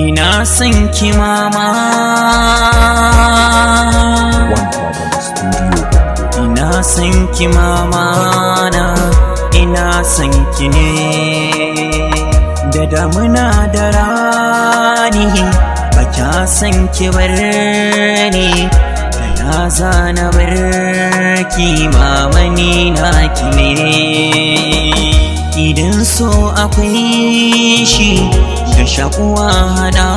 ina son ki mama, ina son ki mama na, ina son ki ne. Da damuna da rani ba kya son ki bar ni, da na zana bar ki mama ni na ki ne. Idan so akwai shi da shakuwa hada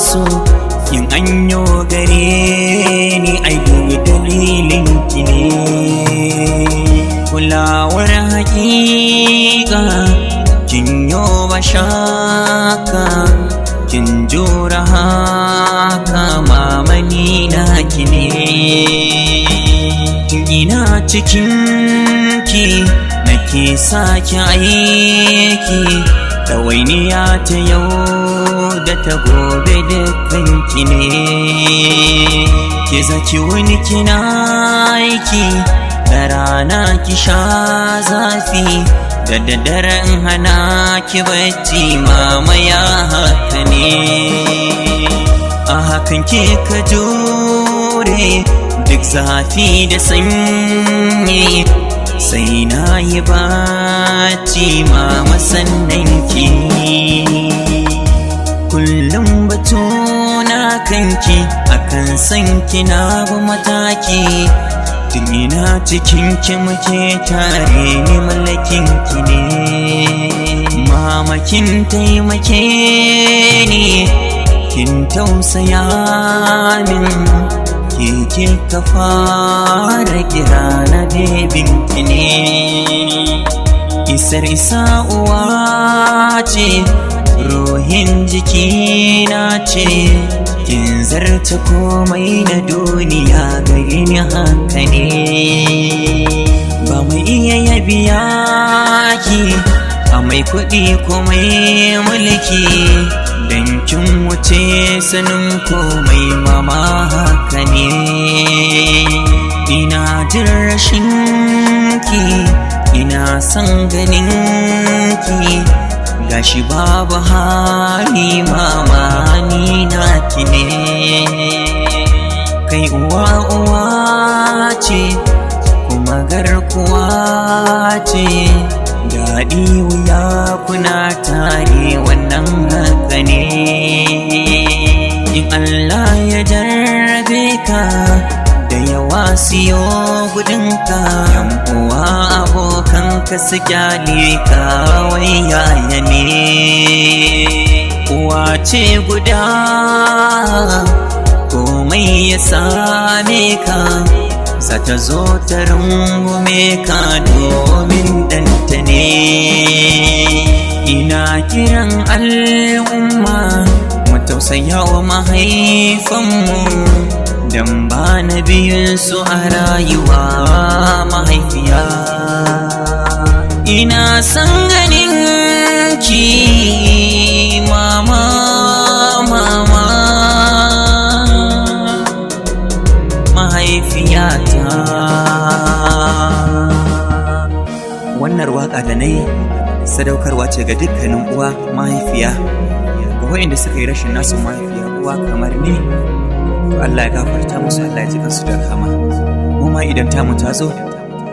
su, yin anyo gare ni ai dubi dalilin ki ne. Kulawar hakika kin yo bashaka, kin jura haka mama ni na ki ne. Ina cikin ki nake sake aiki, ɗawainiya ta yau da ta gobe dukanki ne. Ki zaki wani kina aiki, da rana ki sha zafi, da daddaren hana ki bacci mama ya haka ne. A hakan ke ka jure duk zafi da sanyi, sai na yi bacci mama sannan ki. Kullum batuna kanki, akan san kina bu mataki, tun ina cikin ki muke tare ni mallakin ki ne. Mama kin taimake ni, kin tausaya min, ke ka fara kira na bebinki ne. Isar isa uwa ce, ruhin jikina ce, kin zarta komai na duniya gare ni haka ne. Ba mai iya yabiya ki a mai kuɗi ko mai mulki, dan kin wuce sanin komai mama haka ne. Ina jin rashin ki, ina son ganin ki, gashi babu hali mama ni na ki ne. Kai uwa uwa ce kuma garkuwa ce, daɗi wuya kuna tare wannan haka ne. In Allah ya jarrabe ka da yawa siyo gudunka, yan uwa abokanka su kyale ka wai yaya ne. Uwa ce guda komai ya same ka, za ta zo ta rungume ka domin ɗanta ne. Ina kiran al'umma mu tausaya wa mahaifanmu, dan ba na biyun su a rayuwa mahaifiya. Ina son ganin ki mama, mama mahaifiyata. Wannan waka da nayi sadaukarwa ce ga dukkanin uwa mahaifiya, ga waɗanda suka yi rashin nasu mahaifiya uwa kamar ni. Allah ya gafarta musu, Allah ya ji kansu da rahama. Mu ma idan tamu ta zo,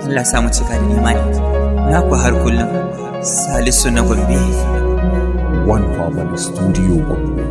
Allah ya sa mu cika da imani. Na ku har kullum Salisu na Gombe. One Family Studio Gombe.